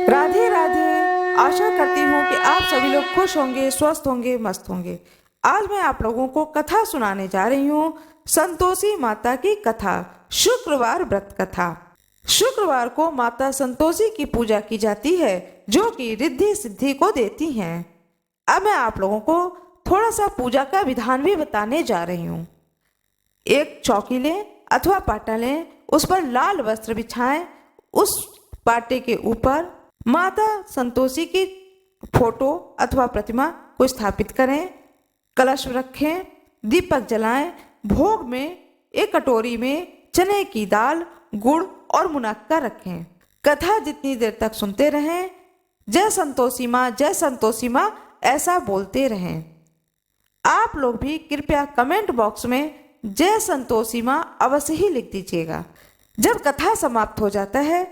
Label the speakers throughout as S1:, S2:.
S1: राधे राधे। आशा करती हूँ कि आप सभी लोग खुश होंगे, स्वस्थ होंगे, मस्त होंगे। आज मैं आप लोगों को कथा सुनाने जा रही हूँ, संतोषी माता की कथा, शुक्रवार व्रत कथा। शुक्रवार को माता संतोषी की पूजा की जाती है, जो कि रिद्धि सिद्धि को देती हैं। अब मैं आप लोगों को थोड़ा सा पूजा का विधान भी बताने जा रही हूँ। एक चौकी लें अथवा पाटा लें, उस पर लाल वस्त्र बिछाएं। उस पाटे के ऊपर माता संतोषी की फोटो अथवा प्रतिमा को स्थापित करें, कलश रखें, दीपक जलाएं। भोग में एक कटोरी में चने की दाल, गुड़ और मुनक्का रखें। कथा जितनी देर तक सुनते रहें, जय संतोषी माँ, जय संतोषी माँ ऐसा बोलते रहें। आप लोग भी कृपया कमेंट बॉक्स में जय संतोषी माँ अवश्य ही लिख दीजिएगा। जब कथा समाप्त हो जाता है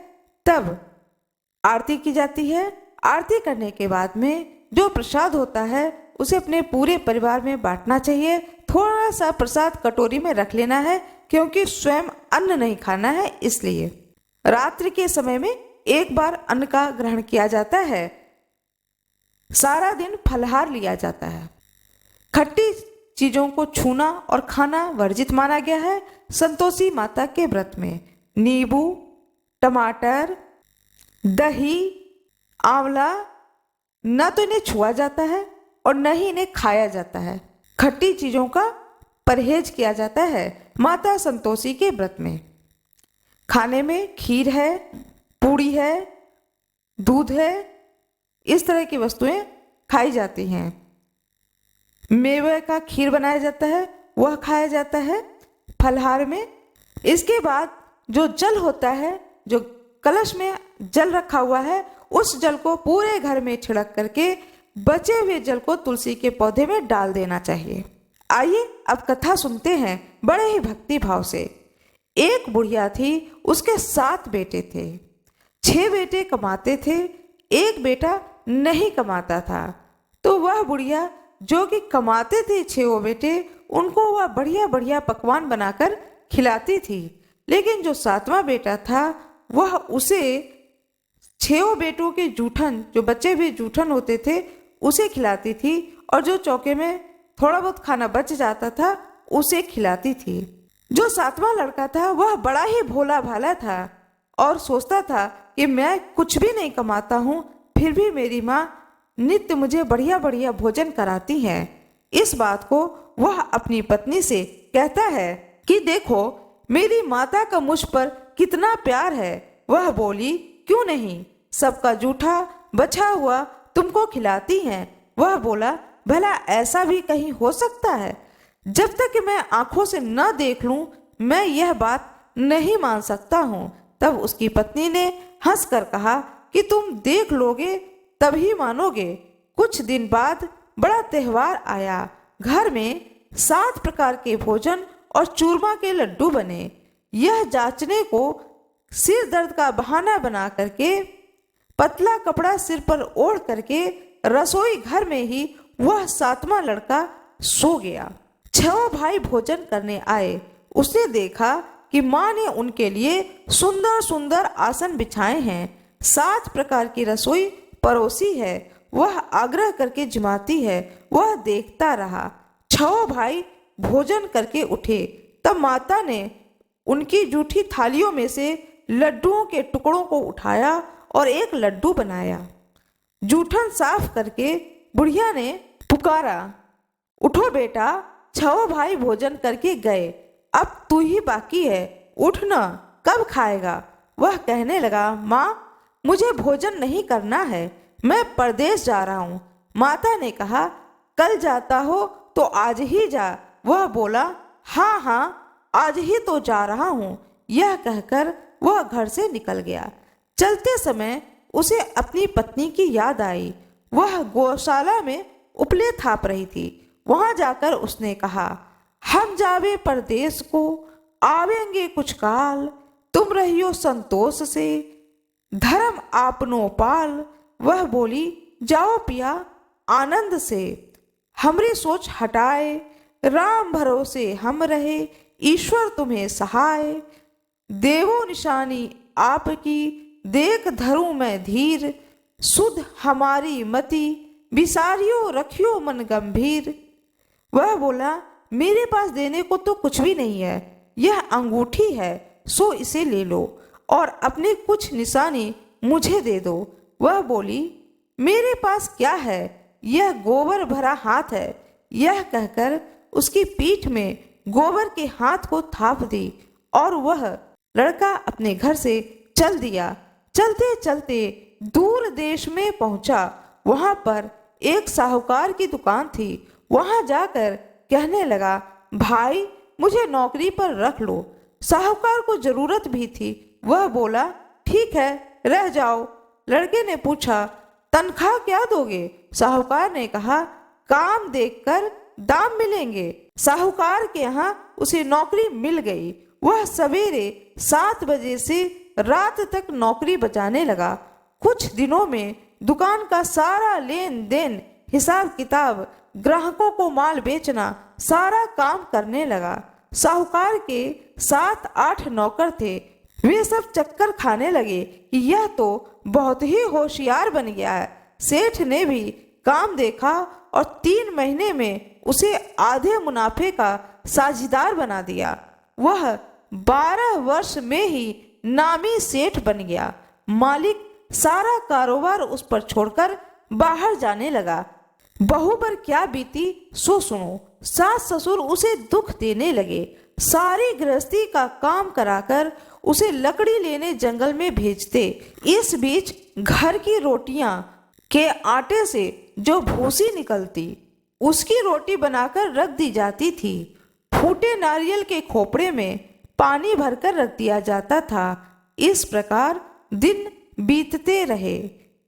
S1: तब आरती की जाती है। आरती करने के बाद में जो प्रसाद होता है उसे अपने पूरे परिवार में बांटना चाहिए। थोड़ा सा प्रसाद कटोरी में रख लेना है, क्योंकि स्वयं अन्न नहीं खाना है, इसलिए रात्रि के समय में एक बार अन्न का ग्रहण किया जाता है। सारा दिन फलाहार लिया जाता है। खट्टी चीजों को छूना और खाना वर्जित माना गया है। संतोषी माता के व्रत में नींबू, टमाटर, दही, आंवला न तो इन्हें छुआ जाता है और न ही इन्हें खाया जाता है। खट्टी चीजों का परहेज किया जाता है माता संतोषी के व्रत में। खाने में खीर है, पूड़ी है, दूध है, इस तरह की वस्तुएं खाई जाती हैं। मेवे का खीर बनाया जाता है, वह खाया जाता है फलहार में। इसके बाद जो जल होता है, जो कलश में जल रखा हुआ है, उस जल को पूरे घर में छिड़क करके बचे हुए जल को तुलसी के पौधे में डाल देना चाहिए। आइए अब कथा सुनते हैं बड़े ही भक्ति भाव से। एक बुढ़िया थी, उसके 7 बेटे थे। 6 बेटे कमाते थे, एक बेटा नहीं कमाता था। तो वह बुढ़िया जो कि कमाते थे 6 बेटे, उनको वह बढ़िया बढ़िया पकवान बनाकर खिलाती थी। लेकिन जो 7वां बेटा था, वह उसे 6 बेटों के जूठन, जो बचे हुए जूठन होते थे, उसे खिलाती थी, और जो चौके में थोड़ा बहुत खाना बच जाता था उसे खिलाती थी। जो 7वां लड़का था वह बड़ा ही भोला भाला था और सोचता था कि मैं कुछ भी नहीं कमाता हूँ, फिर भी मेरी माँ नित्य मुझे बढ़िया बढ़िया भोजन कराती है। इस बात को वह अपनी पत्नी से कहता है कि देखो मेरी माता का मुझ पर कितना प्यार है। वह बोली, क्यों नहीं, सबका जूठा बचा हुआ तुमको खिलाती हैं। वह बोला, भला ऐसा भी कहीं हो सकता है? जब तक कि मैं आंखों से न देख लूं, मैं यह बात नहीं मान सकता हूं। तब उसकी पत्नी ने हंसकर कहा कि तुम देख लोगे तभी मानोगे। कुछ दिन बाद बड़ा त्योहार आया। घर में 7 प्रकार के भोजन और चूरमा के लड्डू बने। यह जांचने को सिर दर्द का बहाना बना करके पतला कपड़ा सिर पर ओढ़ करके रसोई घर में ही वह 7वां लड़का सो गया। 6 भाई भोजन करने आए। उसने देखा कि माँ ने उनके लिए सुंदर सुंदर आसन बिछाए हैं, 7 प्रकार की रसोई परोसी है। वह आग्रह करके जिमाती है। वह देखता रहा। 6 भाई भोजन करके उठे। तब माता ने उनकी जूठी थालियों में से लड्डुओं के टुकड़ों को उठाया और एक लड्डू बनाया। जूठन साफ करके बुढ़िया ने पुकारा, उठो बेटा, 6 भाई भोजन करके गए, अब तू ही बाकी है, उठ न, कब खाएगा? वह कहने लगा, माँ मुझे भोजन नहीं करना है, मैं परदेश जा रहा हूँ। माता ने कहा, कल जाता हो तो आज ही जा। वह बोला, हाँ हाँ आज ही तो जा रहा हूँ। यह कहकर वह घर से निकल गया। चलते समय उसे अपनी पत्नी की याद आई। वह गौशाला में उपले थाप रही थी। वहां जाकर उसने कहा, हम जावे परदेश को, आवेंगे कुछ काल, तुम रहियो संतोष से, धर्म आपनो पाल। वह बोली, जाओ पिया आनंद से, हमरी सोच हटाए, राम भरोसे हम रहे, ईश्वर तुम्हें सहाय, देवो निशानी आपकी, देख धरूं मैं धीर, सुध हमारी मति, बिसारियो रखियो मन गंभीर। वह बोला, मेरे पास देने को तो कुछ भी नहीं है, यह अंगूठी है, सो इसे ले लो और अपने कुछ निशानी मुझे दे दो। वह बोली, मेरे पास क्या है, यह गोबर भरा हाथ है। यह कहकर उसकी पीठ में गोबर के हाथ को थाप दी और वह लड़का अपने घर से चल दिया। चलते चलते दूर देश में पहुंचा। वहां पर एक साहूकार की दुकान थी। वहां जाकर कहने लगा, भाई मुझे नौकरी पर रख लो। साहूकार को जरूरत भी थी। वह बोला, ठीक है, रह जाओ। लड़के ने पूछा, तनख्वाह क्या दोगे? साहूकार ने कहा, काम देखकर दाम मिलेंगे। साहूकार के यहाँ उसे नौकरी मिल गई। वह सवेरे 7 बजे से रात तक नौकरी बजाने लगा। कुछ दिनों में दुकान का सारा लेन देन, हिसाब किताब, ग्राहकों को माल बेचना, सारा काम करने लगा। साहूकार के 7-8 नौकर थे। वे सब चक्कर खाने लगे कि यह तो बहुत ही होशियार बन गया है। सेठ ने भी काम देखा और 3 महीने में उसे आधे मुनाफे का साझीदार बना दिया। वह 12 वर्ष में ही नामी सेठ बन गया। मालिक सारा कारोबार उस पर छोड़कर बाहर जाने लगा। बहू पर क्या बीती सो सुनो। सास ससुर उसे दुख देने लगे। सारी गृहस्थी का काम कराकर उसे लकड़ी लेने जंगल में भेजते। इस बीच घर की रोटियां के आटे से जो भूसी निकलती, उसकी रोटी बनाकर रख दी जाती थी। फूटे नारियल के खोपड़े में पानी भरकर रख दिया जाता था। इस प्रकार दिन बीतते रहे।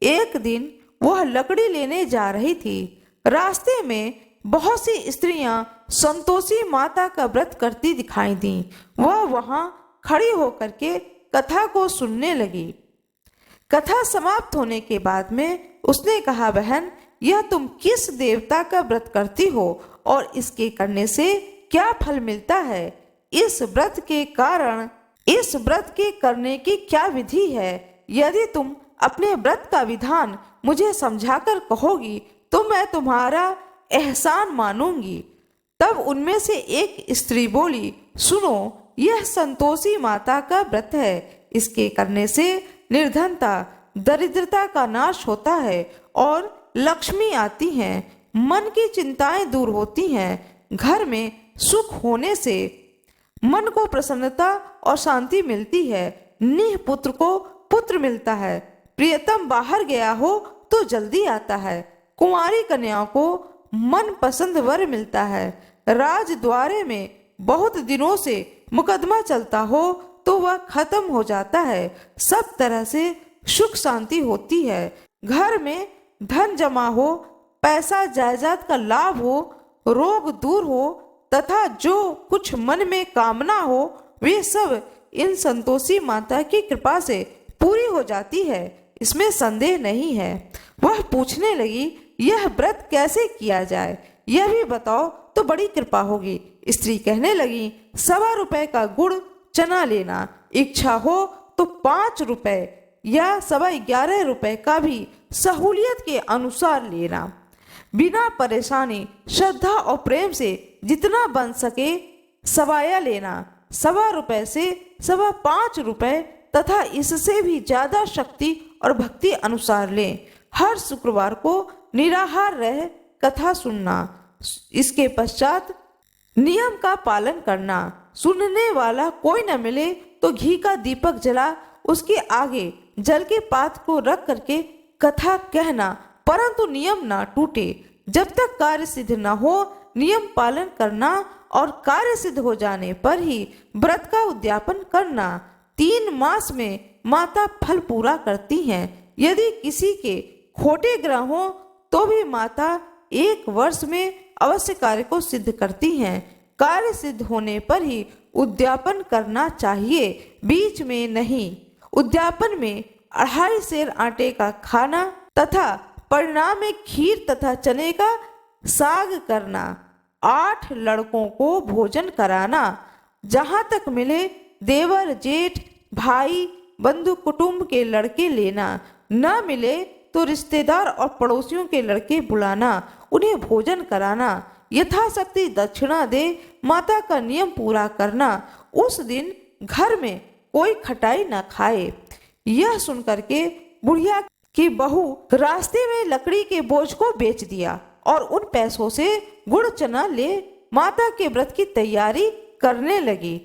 S1: एक दिन वह लकड़ी लेने जा रही थी। रास्ते में बहुत सी स्त्रियां संतोषी माता का व्रत करती दिखाई दी। वह वहां खड़ी होकर के कथा को सुनने लगी। कथा समाप्त होने के बाद में उसने कहा, बहन, यह तुम किस देवता का व्रत करती हो और इसके करने से क्या फल मिलता है? इस व्रत के करने की क्या विधि है? यदि तुम अपने व्रत का विधान मुझे समझाकर कहोगी तो मैं तुम्हारा एहसान मानूंगी। तब उनमें से एक स्त्री बोली, सुनो, यह संतोषी माता का व्रत है। इसके करने से निर्धनता, दरिद्रता का नाश होता है और लक्ष्मी आती है। मन की चिंताएं दूर होती हैं। घर में सुख होने से मन को प्रसन्नता और शांति मिलती है। निः पुत्र को पुत्र मिलता है। प्रियतम बाहर गया हो तो जल्दी आता है। कुंवारी कन्याओं को मन पसंद वर मिलता है। राजद्वारे में बहुत दिनों से मुकदमा चलता हो तो वह खत्म हो जाता है। सब तरह से सुख शांति होती है। घर में धन जमा हो, पैसा जायदाद का लाभ हो, रोग दूर हो तथा जो कुछ मन में कामना हो वे सब इन संतोषी माता की कृपा से पूरी हो जाती है। इसमें संदेह नहीं है। वह पूछने लगी, यह व्रत कैसे किया जाए, यह भी बताओ तो बड़ी कृपा होगी। स्त्री कहने लगी, 1.25 रुपए का गुड़ चना लेना, इच्छा हो तो 5 रुपए या 11.25 रुपए का भी सहूलियत के अनुसार लेना। बिना परेशानी, श्रद्धा और प्रेम से जितना बन सके सवाया लेना। 1.25 रुपए से 5.25 रुपए तथा इससे भी ज्यादा शक्ति और भक्ति अनुसार लें। हर शुक्रवार को निराहार रह कथा सुनना। इसके पश्चात नियम का पालन करना। सुनने वाला कोई न मिले तो घी का दीपक जला उसके आगे जल के पात्र को रख करके कथा कहना, परंतु नियम ना टूटे। जब तक कार्य सिद्ध न हो नियम पालन करना और कार्य सिद्ध हो जाने पर ही व्रत का उद्यापन करना। 3 मास में माता फल पूरा करती हैं। यदि किसी के खोटे ग्रह हो तो भी माता 1 वर्ष में अवश्य कार्य को सिद्ध करती हैं। कार्य सिद्ध होने पर ही उद्यापन करना चाहिए, बीच में नहीं। उद्यापन में 2.5 सेर आटे का खाना तथा परिणाम में खीर तथा चने का साग करना। 8 लड़कों को भोजन कराना। जहाँ तक मिले देवर, जेठ, भाई बंधु कुटुंब के लड़के लेना, न मिले तो रिश्तेदार और पड़ोसियों के लड़के बुलाना, उन्हें भोजन कराना, यथाशक्ति दक्षिणा दे माता का नियम पूरा करना, उस दिन घर में कोई खटाई न खाए। यह सुनकर के बुढ़िया की बहू रास्ते में लकड़ी के बोझ को बेच दिया और उन पैसों से गुड़ चना ले माता के व्रत की तैयारी करने लगी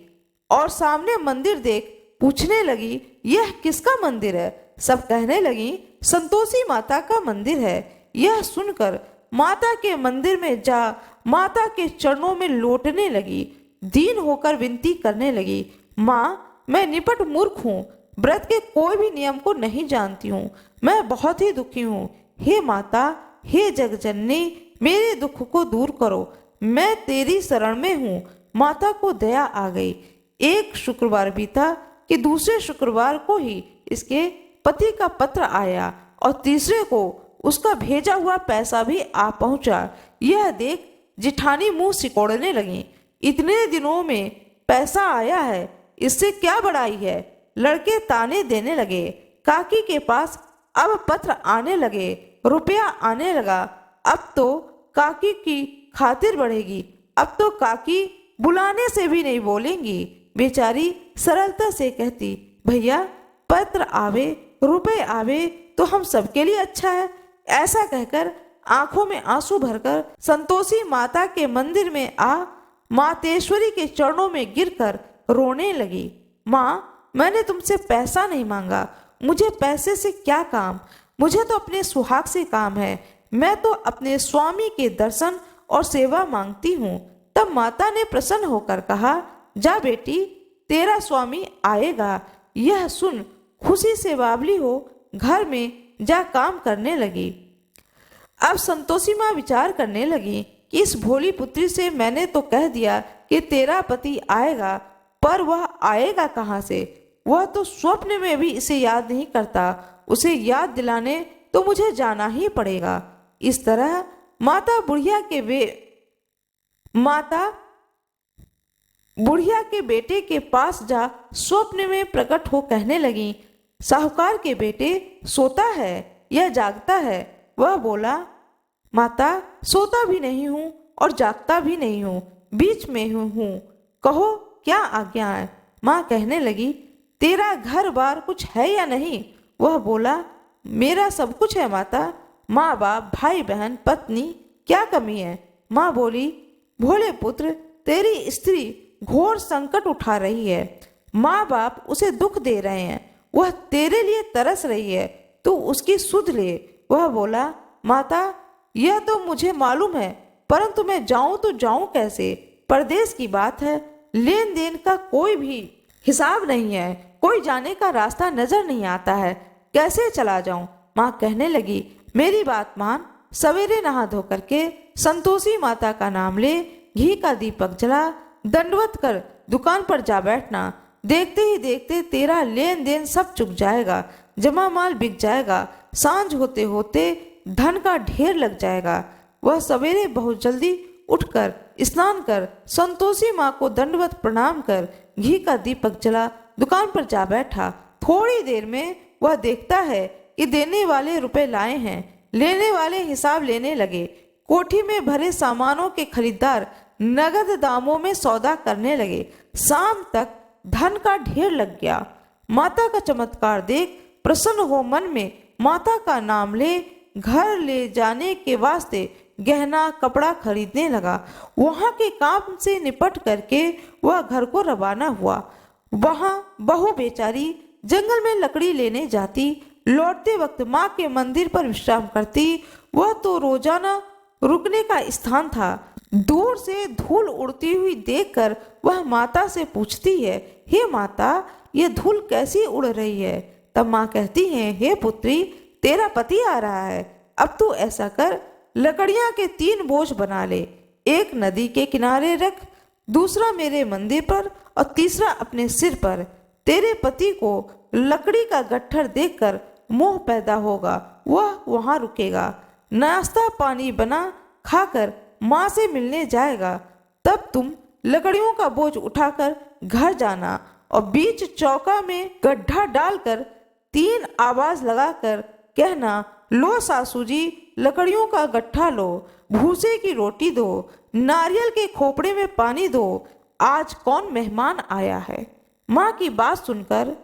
S1: और सामने मंदिर देख पूछने लगी, यह किसका मंदिर है? सब कहने लगी, संतोषी माता का मंदिर है। यह सुनकर माता के मंदिर में जा माता के चरणों में लौटने लगी, दीन होकर विनती करने लगी, माँ मैं निपट मूर्ख हूँ, व्रत के कोई भी नियम को नहीं जानती हूँ, मैं बहुत ही दुखी हूँ। हे माता, हे जगजननी, मेरे दुख को दूर करो, मैं तेरी शरण में हूँ। माता को दया आ गई। एक शुक्रवार बीता कि दूसरे शुक्रवार को ही इसके पति का पत्र आया और तीसरे को उसका भेजा हुआ पैसा भी आ पहुंचा। यह देख जिठानी मुंह सिकोड़ने लगी, इतने दिनों में पैसा आया है, इससे क्या बड़ाई है? लड़के ताने देने लगे। काकी के पास अब पत्र आने लगे, रुपया आने लगा। अब तो काकी की खातिर बढ़ेगी, अब तो काकी बुलाने से भी नहीं बोलेंगी। बेचारी सरलता से कहती, भैया पत्र आवे रुपए आवे तो हम सबके लिए अच्छा है। ऐसा कहकर आंखों में आंसू भरकर संतोषी माता के मंदिर में आ मातेश्वरी के चरणों में गिरकर रोने लगी। माँ, मैंने तुमसे पैसा नहीं मांगा, मुझे पैसे से क्या काम, मुझे तो अपने सुहाग से काम है, मैं तो अपने स्वामी के दर्शन और सेवा मांगती हूँ। तब माता ने प्रसन्न होकर कहा, जा बेटी, तेरा स्वामी आएगा। यह सुन खुशी से बावली हो घर में जा काम करने लगी। अब संतोषी माँ विचार करने लगी कि इस भोली पुत्री से मैंने तो कह दिया कि तेरा पति आएगा, पर वह आएगा कहाँ से? वह तो स्वप्न में भी इसे याद नहीं करता, उसे याद दिलाने तो मुझे जाना ही पड़ेगा। इस तरह माता बुढ़िया के बेटे के पास जा स्वप्न में प्रकट हो कहने लगी, साहूकार के बेटे सोता है या जागता है? वह बोला, माता सोता भी नहीं हूँ और जागता भी नहीं हूँ, बीच में हूँ, कहो क्या आज्ञा है? माँ कहने लगी, तेरा घर बार कुछ है या नहीं? वह बोला, मेरा सब कुछ है माता, माँ बाप भाई बहन पत्नी, क्या कमी है? माँ बोली, भोले पुत्र, तेरी स्त्री घोर संकट उठा रही है, माँ बाप उसे दुख दे रहे हैं, वह तेरे लिए तरस रही है, तू उसकी सुध ले। वह बोला, माता यह तो मुझे मालूम है, परंतु मैं जाऊं तो जाऊं कैसे? परदेश की बात है, लेन देन का कोई भी हिसाब नहीं है, कोई जाने का रास्ता नजर नहीं आता है, कैसे चला जाऊं? माँ कहने लगी, मेरी बात मान, सवेरे नहा धो करके संतोषी माता का नाम ले, घी का दीपक जला, दंडवत कर दुकान पर जा बैठना, देखते ही देखते तेरा लेन देन सब चुक जाएगा, जमा माल बिक जाएगा, सांझ होते होते धन का ढेर लग जाएगा। वह सवेरे बहुत जल्दी उठकर स्नान कर संतोषी माँ को दंडवत प्रणाम कर घी का दीपक जला दुकान पर जा बैठा। थोड़ी देर में वह देखता है कि देने वाले रुपए लाए हैं, लेने वाले हिसाब लेने लगे। कोठी में भरे सामानों के खरीदार नगद दामों में सौदा करने लगे। शाम तक धन का ढेर लग गया। माता का चमत्कार देख प्रसन्न हो मन में माता का नाम ले घर ले जाने के वास्ते गहना कपड़ा खरीदने लगा। वहां के काम से निपट करके वह घर को रवाना हुआ। वहां बहू बेचारी जंगल में लकड़ी लेने जाती, लौटते वक्त माँ के मंदिर पर विश्राम करती। वह तो रोजाना रुकने का स्थान था। दूर से धूल उड़ती हुई देखकर वह माता से पूछती है, हे माता, यह धूल कैसी उड़ रही है? तब माँ कहती है, हे पुत्री, तेरा पति आ रहा है, अब तू ऐसा कर, लकड़ियां के 3 बोझ बना ले, एक नदी के किनारे रख, दूसरा मेरे मंदिर पर और तीसरा अपने सिर पर। तेरे पति को लकड़ी का गट्ठर देखकर मोह पैदा होगा, वह वहां रुकेगा, नाश्ता पानी बना खाकर माँ से मिलने जाएगा। तब तुम लकड़ियों का बोझ उठाकर घर जाना और बीच चौका में गड्ढा डालकर 3 आवाज लगाकर कहना, लो सासू जी, लकड़ियों का गट्ठा लो, भूसे की रोटी दो, नारियल के खोपड़े में पानी दो, आज कौन मेहमान आया है। माँ की बात सुनकर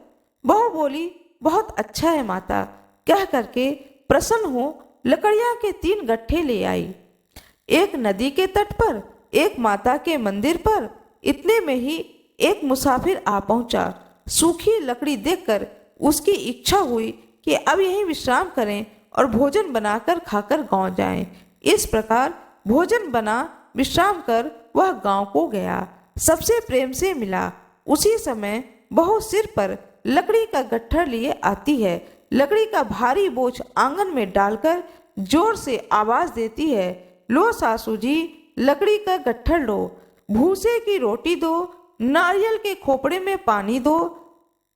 S1: बहू बोली, बहुत अच्छा है माता, कह करके प्रसन्न हो लकड़ियां के 3 गट्ठे ले आई। एक नदी के तट पर, एक माता के मंदिर पर। इतने में ही एक मुसाफिर आ पहुंचा। सूखी लकड़ी देखकर उसकी इच्छा हुई कि अब यहीं विश्राम करें और भोजन बनाकर खाकर गांव जाएं। इस प्रकार भोजन बना विश्राम कर वह गांव को गया, सबसे प्रेम से मिला। उसी समय बहू सिर पर लकड़ी का गट्ठर लिए आती है। लकड़ी का भारी बोझ आंगन में डालकर जोर से आवाज देती है, लो सासू जी, लकड़ी का गट्ठर लो, भूसे की रोटी दो, नारियल के खोपड़े में पानी दो,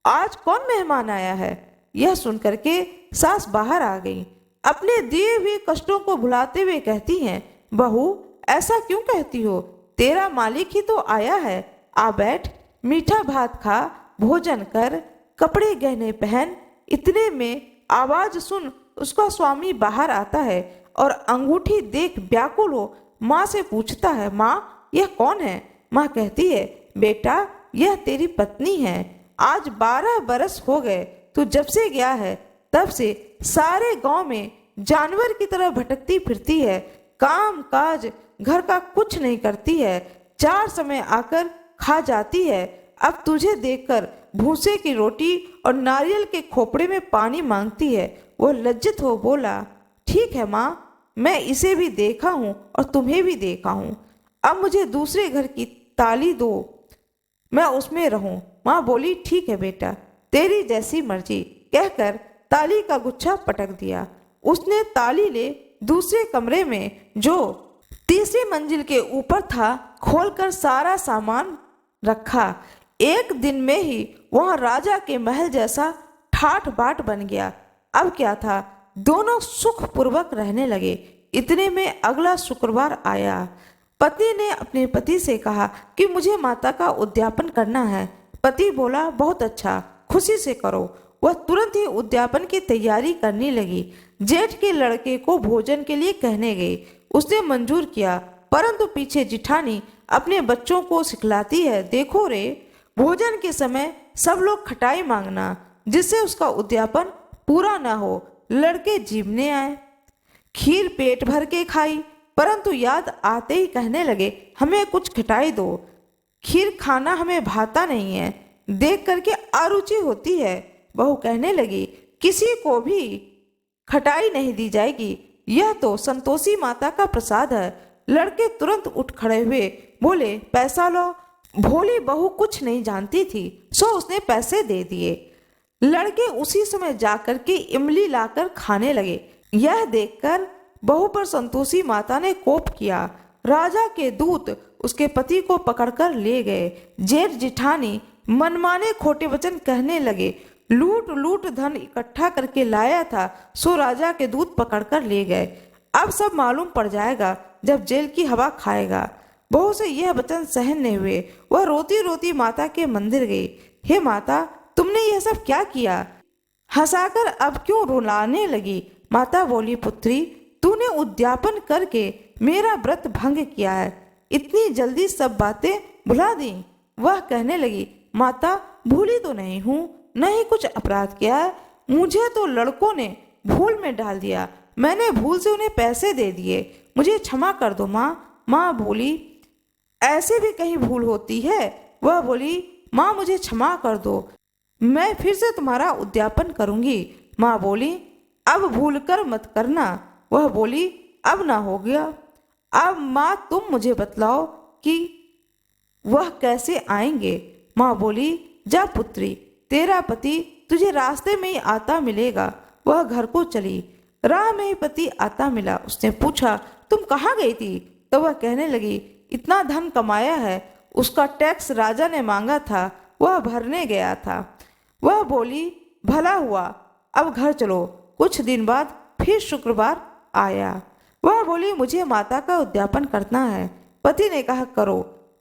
S1: आज कौन मेहमान आया है। यह सुनकर के सास बाहर आ गई। अपने दिए हुए कष्टों को भुलाते हुए कहती हैं, बहू ऐसा क्यों कहती हो, तेरा मालिक ही तो आया है, आ बैठ, मीठा भात खा, भोजन कर, कपड़े गहने पहन। इतने में आवाज सुन उसका स्वामी बाहर आता है और अंगूठी देख व्याकुल हो माँ से पूछता है, माँ यह कौन है। माँ कहती है, बेटा यह तेरी पत्नी है, आज 12 बरस हो गए, तू जब से गया है तब से सारे गांव में जानवर की तरह भटकती फिरती है, काम काज घर का कुछ नहीं करती है, 4 समय आकर खा जाती है। अब तुझे देखकर भूसे की रोटी और नारियल के खोपड़े में पानी मांगती है। वह लज्जित हो बोला, ठीक है माँ, मैं इसे भी देखा हूँ और तुम्हें भी देखा हूँ, अब मुझे दूसरे घर की ताली दो, मैं उसमें रहूं। माँ बोली, ठीक है बेटा, तेरी जैसी मर्जी, कहकर ताली का गुच्छा पटक दिया। उसने ताली ले दूसरे कमरे में जो तीसरी मंजिल के ऊपर था खोलकर सारा सामान रखा। एक दिन में ही वह राजा के महल जैसा ठाठ बाट बन गया। अब क्या था, दोनों सुखपूर्वक रहने लगे। इतने में अगला शुक्रवार आया। पत्नी ने अपने पति से कहा कि मुझे माता का उद्यापन करना है। पति बोला, बहुत अच्छा, खुशी से करो। वह तुरंत ही उद्यापन की तैयारी करने लगी। जेठ के लड़के को भोजन के लिए कहने गई। उसने मंजूर किया, परंतु पीछे जिठानी अपने बच्चों को सिखलाती है, देखो रे, भोजन के समय सब लोग खटाई मांगना, जिससे उसका उद्यापन पूरा ना हो, लड़के जीवने आए। खीर पेट भर के खाई, परंतु याद आते ही कहने लगे, हमें कुछ खटाई दो, खीर खाना हमें भाता नहीं है, देख करके अरुचि होती है। बहू कहने लगी, किसी को भी खटाई नहीं दी जाएगी, यह तो संतोषी माता का प्रसाद है। लड़के तुरंत उठ खड़े हुए, बोले, पैसा लो। भोली बहू कुछ नहीं जानती थी, सो उसने पैसे दे दिए। लड़के उसी समय जाकर के इमली लाकर खाने लगे। यह देखकर बहू पर संतोषी माता ने कोप किया। राजा के दूत उसके पति को पकड़कर ले गए। जेठ जिठानी मनमाने खोटे वचन कहने लगे, लूट लूट धन इकट्ठा करके लाया था, सो राजा के दूत पकड़कर ले गए। अब सब मालूम पड़ जाएगा जब जेल की हवा खाएगा। बहू से यह वचन सहन नहीं हुए। वह रोती रोती माता के मंदिर गई। हे माता, तुमने यह सब क्या किया? हंसाकर अब क्यों रुलाने लगी? माता बोली, पुत्री, तूने उद्यापन करके मेरा व्रत भंग किया है, इतनी जल्दी सब बातें भुला दी। वह कहने लगी, माता, भूली तो नहीं हूँ, नहीं कुछ अपराध किया है, मुझे तो लड़कों ने भूल में डाल दिया, मैंने भूल से उन्हें पैसे दे दिए, मुझे क्षमा कर दो माँ। माँ बोली, ऐसे भी कहीं भूल होती है? वह बोली, माँ मुझे क्षमा कर दो, मैं फिर से तुम्हारा उद्यापन करूंगी। माँ बोली, अब भूल कर मत करना। वह बोली, अब ना हो गया। अब माँ तुम मुझे बतलाओ कि वह कैसे आएंगे। माँ बोली, जा पुत्री, तेरा पति तुझे रास्ते में ही आता मिलेगा। वह घर को चली। राह में ही पति आता मिला। उसने पूछा, तुम कहाँ गई थी? तो वह कहने लगी, इतना धन कमाया है, उसका टैक्स राजा ने मांगा था, वह भरने गया था। वह बोली, भला हुआ, अब घर चलो। कुछ दिन बाद फिर शुक्रवार आया। वह बोली, मुझे माता का उद्यापन करना है। पति ने कहा, करो।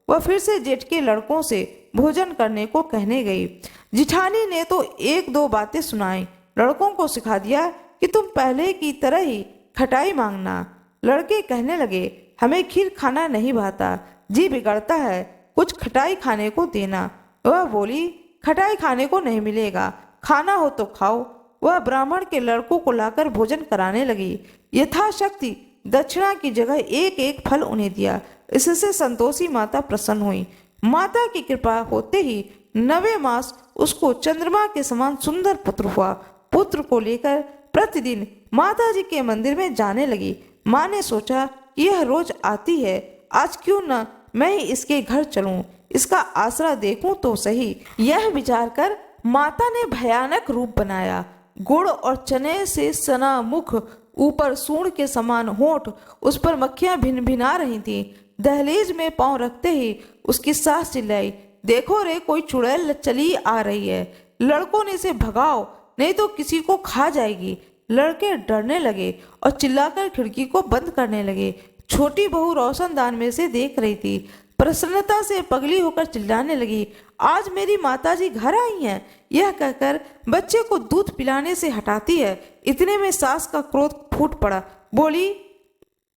S1: वह फिर से जेठ के लड़कों से भोजन करने को कहने गई। जिठानी ने तो एक दो बातें सुनाई, लड़कों को सिखा दिया कि तुम पहले की तरह ही खटाई मांगना। लड़के कहने लगे, हमें खीर खाना नहीं भाता, जी बिगड़ता है, कुछ खटाई खाने को देना। वह बोली, खटाई खाने को नहीं मिलेगा, खाना हो तो खाओ। वह ब्राह्मण के लड़कों को लाकर भोजन कराने लगी। यथाशक्ति दक्षिणा की जगह एक एक फल उन्हें दिया। इससे संतोषी माता प्रसन्न हुई। माता की कृपा होते ही 9वें मास उसको चंद्रमा के समान सुंदर पुत्र हुआ। पुत्र को लेकर प्रतिदिन माता जी के मंदिर में जाने लगी। माँ ने सोचा कि यह रोज आती है, आज क्यों न मैं ही इसके घर चलूं, इसका आसरा देखूं तो सही। यह विचार कर माता ने भयानक रूप बनाया। गुड़ और चने से सना मुख, ऊपर सूंड के समान होंठ, उस पर मक्खियां भिन भिना रही थीं। दहलीज में पांव रखते ही उसकी सास चिल्लाई, देखो रे, कोई चुड़ैल चली आ रही है, लड़कों ने इसे भगाओ, नहीं तो किसी को खा जाएगी। लड़के डरने लगे और चिल्लाकर खिड़की को बंद करने लगे। छोटी बहू रोशनदान में से देख रही थी। प्रसन्नता से पगली होकर चिल्लाने लगी, आज मेरी माताजी घर आई हैं। यह कहकर बच्चे को दूध पिलाने से हटाती है। इतने में सास का क्रोध फूट पड़ा। बोली,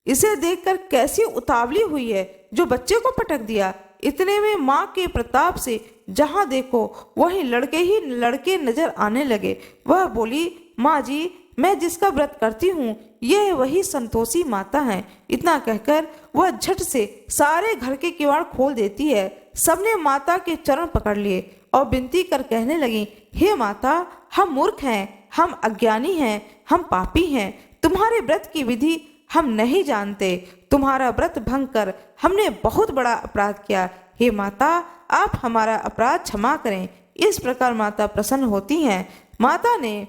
S1: इसे देखकर कैसी उतावली हुई है जो बच्चे को पटक दिया। इतने में माँ के प्रताप से जहाँ देखो वहीं लड़के ही लड़के नजर आने लगे। वह बोली, माँ जी, मैं जिसका व्रत करती हूँ यह वही संतोषी माता है। इतना कहकर वह झट से सारे घर के किवाड़ खोल देती है। सबने माता के चरण पकड़ लिए और विनती कर कहने लगी, हे माता, हम मूर्ख हैं, हम अज्ञानी हैं, हम पापी हैं, तुम्हारे व्रत की विधि हम नहीं जानते। तुम्हारा व्रत भंग कर हमने बहुत बड़ा अपराध किया। हे माता, आप हमारा अपराध क्षमा करें। इस प्रकार माता प्रसन्न होती हैं। माता ने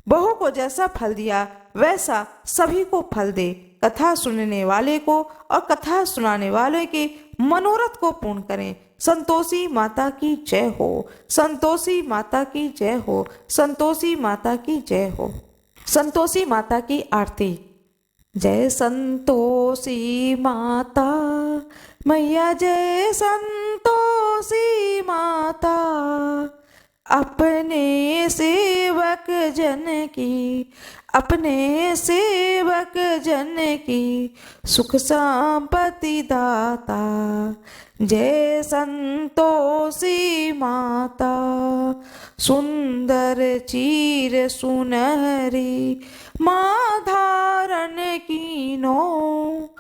S1: बहू को जैसा फल दिया वैसा सभी को फल दे। कथा सुनने वाले को और कथा सुनाने वाले के मनोरथ को पूर्ण करें। संतोषी माता की जय हो, संतोषी माता की जय हो, संतोषी माता की जय हो। संतोषी माता की आरती। जय संतोषी माता मैया, जय संतोषी माता, अपने सेवक जन की, अपने सेवक जन की सुख संपत्ति दाता। जय संतोषी माता, सुंदर चीर सुनहरी माँ धारण कीनो,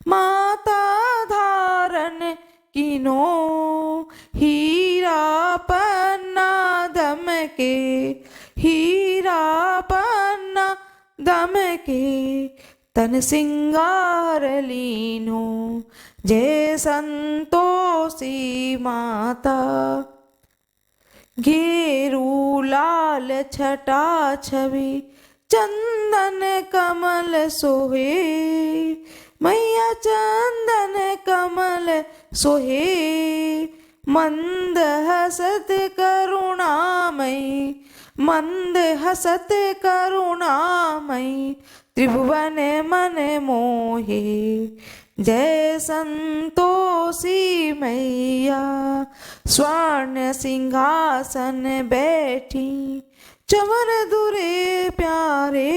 S1: माता धारण कीनो, हीरा पन्ना दम के, हीरा पन्ना दम के, तन सिंगार लीनो। जय संतोषी माता। गेरू लाल छटा छवि चंदन कमल सोहे, मैया चंदन कमल सोहे, मंद हसत करुणामयी, मंद हसत करुणामयी, त्रिभुवन मन मोहे। जय संतोषी मैया, स्वर्ण सिंहासन बैठी, चवर दुरे प्यारे,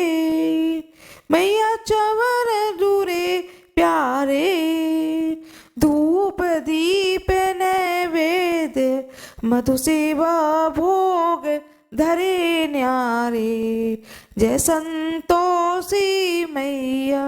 S1: मैया चवर दुरे प्यारे, धूप दीप नैवेद्य मधु सेवा भोग धरे न्यारे। जय संतोषी मैया,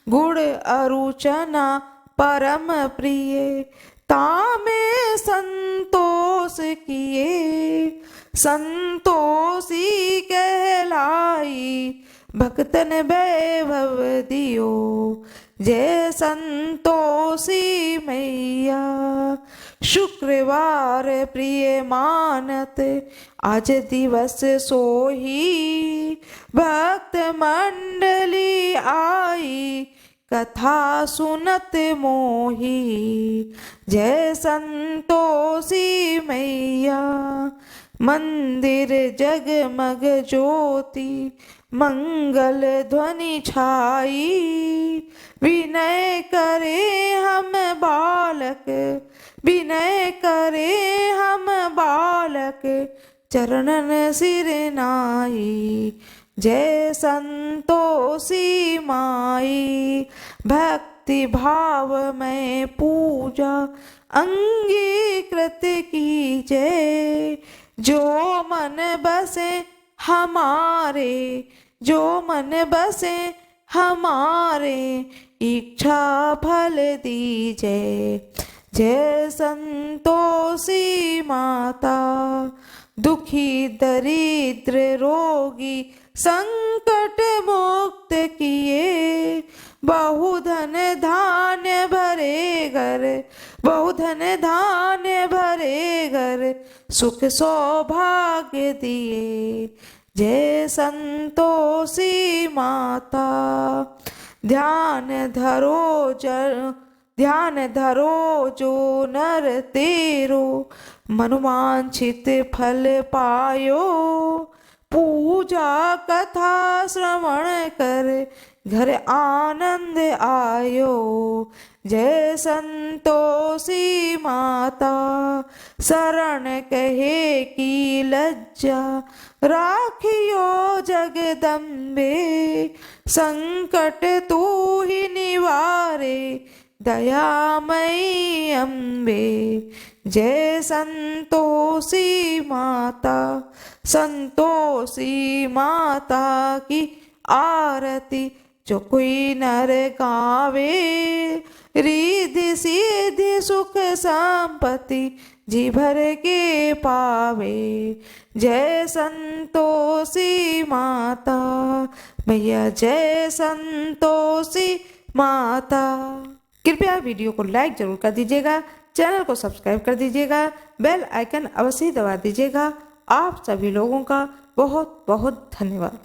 S1: गुड़ अरुचना परम प्रिय, तामे संतोष किए, संतोषी कहलाई, भक्तन वैभव दियो। जय संतोषी मैया, शुक्रवार प्रिय मानत आज दिवस सोही, भक्त मंडली आई कथा सुनत मोही। जय संतोषी मैया, मंदिर जगमग ज्योति मंगल ध्वनि छाई। विनय करे हम बालक, विनय करे हम बालक, चरणन सिर नाई। जय संतोषी माई, भक्ति भाव में पूजा अंगीकृत कीजय। जो मन बसे हमारे, जो मन बसे हमारे, इच्छा फल दीजय। जय संतोषी माता, दुखी दरिद्र रोगी संकट मुक्त किए। बहुधन धान्य भरे घर, बहुधन धान्य भरे घर, सुख सौभाग्य दिए। जय संतोषी माता, ध्यान धरो ध्यान धरो जो नर तेरो, मनोवांछित फल पायो। पूजा कथा श्रवण कर, घर आनंद आयो। जय संतोषी माता, शरण कहे की लज्जा राखियो जगदम्बे। संकट तू ही निवारे, दयामयी अम्बे। जय संतोषी माता, संतोषी माता की आरती जो कोई नर गावे। रिद्धि सिद्धि सुख संपत्ति जी भर के पावे। जय संतोषी माता, मैया जय संतोषी माता। कृपया वीडियो को लाइक जरूर कर दीजिएगा, चैनल को सब्सक्राइब कर दीजिएगा, बेल आइकन अवश्य दबा दीजिएगा। आप सभी लोगों का बहुत बहुत धन्यवाद।